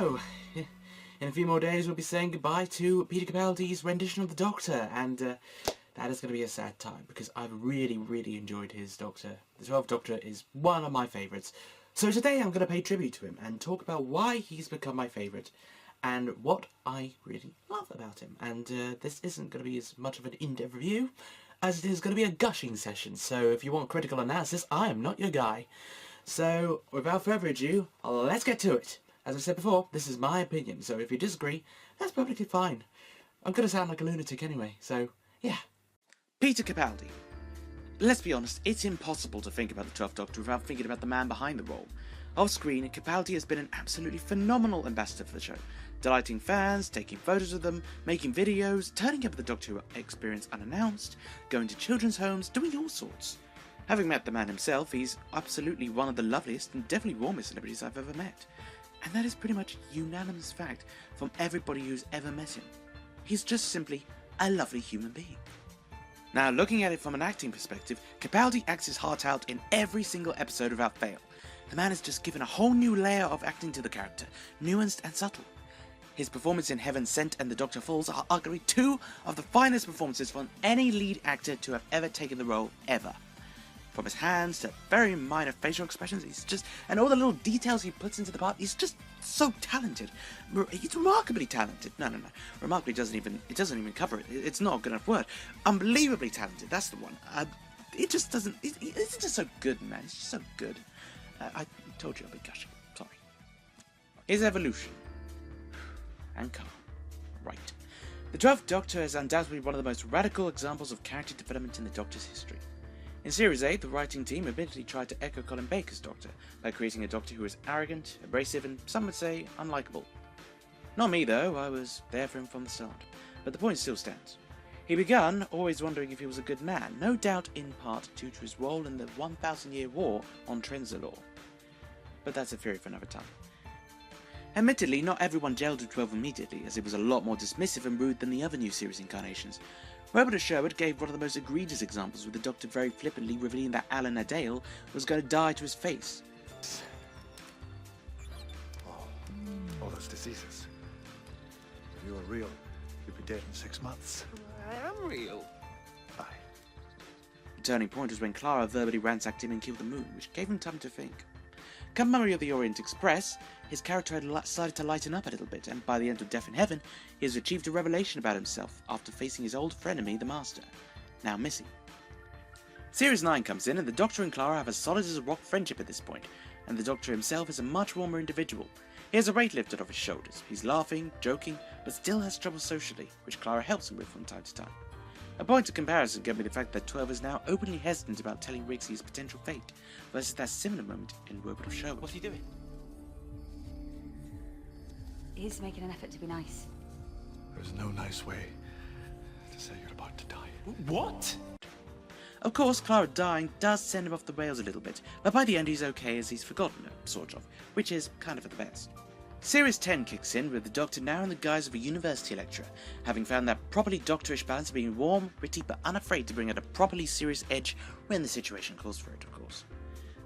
So, in a few more days we'll be saying goodbye to Peter Capaldi's rendition of the Doctor, and that is going to be a sad time, because I've really enjoyed his Doctor. The 12th Doctor is one of my favourites. So today I'm going to pay tribute to him, and talk about why he's become my favourite, and what I really love about him. And this isn't going to be as much of an in-depth review, as it is going to be a gushing session, so if you want critical analysis, I am not your guy. So, without further ado, let's get to it. As I said before, this is my opinion, so if you disagree, that's perfectly fine. I'm going to sound like a lunatic anyway, so yeah. Peter Capaldi. Let's be honest, it's impossible to think about the 12th Doctor without thinking about the man behind the role. Off screen, Capaldi has been an absolutely phenomenal ambassador for the show, delighting fans, taking photos of them, making videos, turning up at the Doctor Who experience unannounced, going to children's homes, doing all sorts. Having met the man himself, he's absolutely one of the loveliest and definitely warmest celebrities I've ever met. And that is pretty much unanimous fact from everybody who's ever met him. He's just simply a lovely human being. Now, looking at it from an acting perspective, Capaldi acts his heart out in every single episode without fail. The man has just given a whole new layer of acting to the character, nuanced and subtle. His performance in Heaven Sent and The Doctor Falls are arguably two of the finest performances from any lead actor to have ever taken the role, ever. From his hands to very minor facial expressions, and all the little details he puts into the part, he's just so talented. He's remarkably talented. No. Remarkably doesn't even cover it. It's not a good enough word. Unbelievably talented, that's the one. It's just so good, man. It's just so good. I told you I'd be gushing. Sorry. His evolution. And calm. Right. The 12th Doctor is undoubtedly one of the most radical examples of character development in the Doctor's history. In Series 8, the writing team admittedly tried to echo Colin Baker's Doctor by creating a Doctor who is arrogant, abrasive, and some would say unlikable. Not me though, I was there for him from the start, but the point still stands. He began always wondering if he was a good man, no doubt in part due to his role in the 1,000-year war on Trenzalore. But that's a theory for another time. Admittedly, not everyone gelled with 12 immediately, as it was a lot more dismissive and rude than the other new series incarnations. Robert Sherwood gave one of the most egregious examples, with the Doctor very flippantly revealing that Alan Adale was going to die to his face. All those diseases. If you were real, you'd be dead in 6 months. I am real. Aye. The turning point was when Clara verbally ransacked him and killed the moon, which gave him time to think. Come Memory of the Orient Express, his character had started to lighten up a little bit, and by the end of Death in Heaven, he has achieved a revelation about himself after facing his old frenemy, the Master, now Missy. Series 9 comes in, and the Doctor and Clara have a solid as a rock friendship at this point, and the Doctor himself is a much warmer individual. He has a weight lifted off his shoulders, he's laughing, joking, but still has trouble socially, which Clara helps him with from time to time. A point of comparison can be the fact that 12 is now openly hesitant about telling Riggsy his potential fate, versus that similar moment in Robert of Sherwood. What's he doing? He's making an effort to be nice. There's no nice way to say you're about to die. What? Of course, Clara dying does send him off the rails a little bit, but by the end he's okay as he's forgotten her, sort of, which is kind of for the best. Series 10 kicks in with the Doctor now in the guise of a university lecturer, having found that properly doctorish balance of being warm, witty, but unafraid to bring out a properly serious edge when the situation calls for it, of course.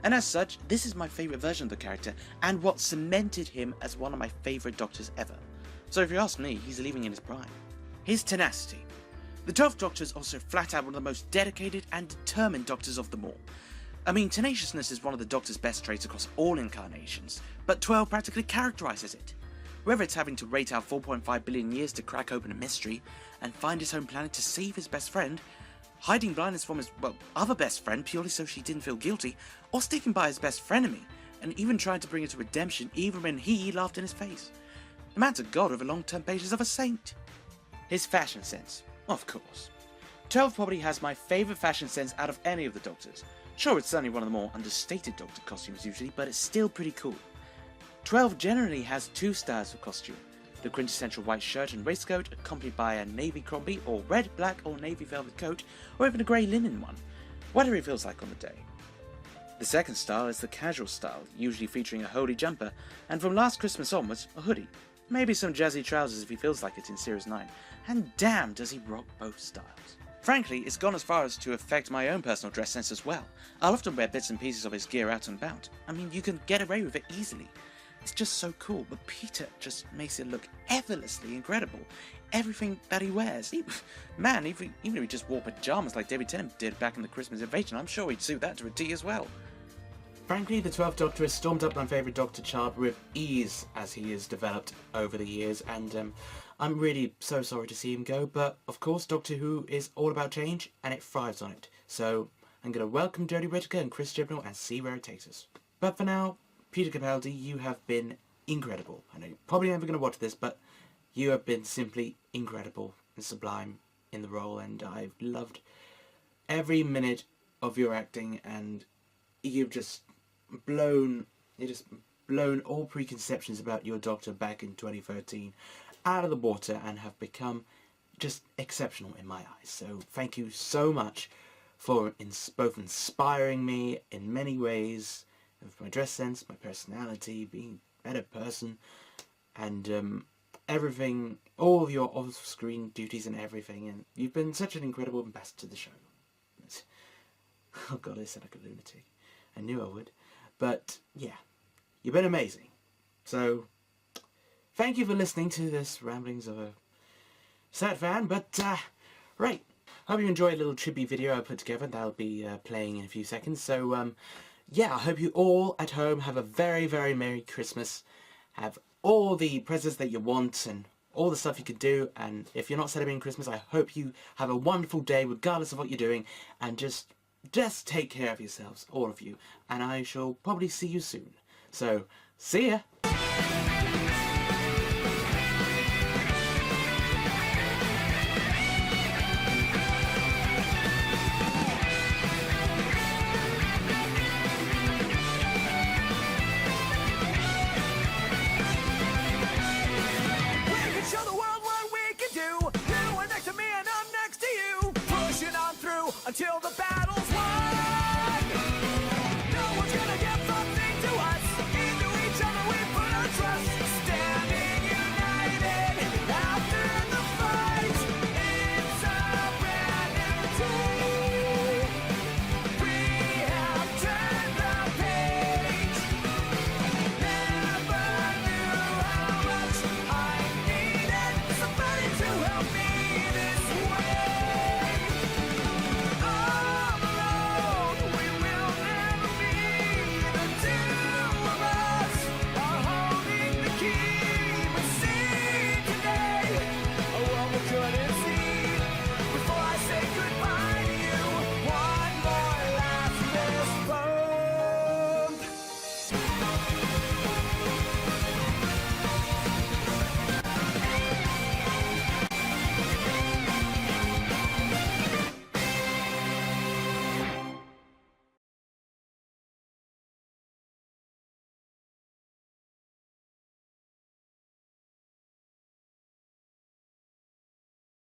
And as such, this is my favourite version of the character, and what cemented him as one of my favourite Doctors ever. So if you ask me, he's leaving in his prime. His tenacity. The 12th Doctor is also flat out one of the most dedicated and determined Doctors of them all. I mean, tenaciousness is one of the Doctor's best traits across all incarnations, but 12 practically characterises it. Whether it's having to wait out 4.5 billion years to crack open a mystery, and find his home planet to save his best friend, hiding blindness from his, other best friend purely so she didn't feel guilty, or sticking by his best frenemy, and even trying to bring her to redemption even when he laughed in his face. The man's a god with the long-term patience of a saint. His fashion sense, of course. 12 probably has my favourite fashion sense out of any of the Doctors. Sure, it's certainly one of the more understated Doctor costumes usually, but it's still pretty cool. 12 generally has two styles of costume. The quintessential white shirt and waistcoat, accompanied by a navy crombie, or red, black, or navy velvet coat, or even a grey linen one, whatever it feels like on the day. The second style is the casual style, usually featuring a hoodie jumper, and from Last Christmas onwards, a hoodie. Maybe some jazzy trousers if he feels like it in Series 9, and damn does he rock both styles. Frankly, it's gone as far as to affect my own personal dress sense as well. I'll often wear bits and pieces of his gear out and about. I mean, you can get away with it easily. it's just so cool. But Peter just makes it look effortlessly incredible. Everything that he wears. Man, even if he just wore pajamas like David Tennant did back in the Christmas Invasion, I'm sure he'd suit that to a T as well. Frankly, the 12th Doctor has stormed up my favourite Doctor chart with ease as he has developed over the years, and I'm really so sorry to see him go, but of course Doctor Who is all about change, and it thrives on it. So I'm going to welcome Jodie Whittaker and Chris Chibnall and see where it takes us. But for now, Peter Capaldi, you have been incredible. I know you're probably never going to watch this, but you have been simply incredible and sublime in the role, and I've loved every minute of your acting, and you've just blown all preconceptions about your Doctor back in 2013 out of the water and have become just exceptional in my eyes. So thank you so much for both inspiring me in many ways, with my dress sense, my personality, being a better person, and everything, all of your off-screen duties and everything, and you've been such an incredible ambassador to the show. Oh god, I sound like a lunatic. I knew I would. But yeah, you've been amazing. So thank you for listening to this ramblings of a sad fan, but right. Hope you enjoyed a little tribute video I put together. That'll be playing in a few seconds. So yeah, I hope you all at home have a very, very Merry Christmas. Have all the presents that you want and all the stuff you can do. And if you're not celebrating Christmas, I hope you have a wonderful day regardless of what you're doing. And just take care of yourselves, all of you. And I shall probably see you soon. So, see ya! Until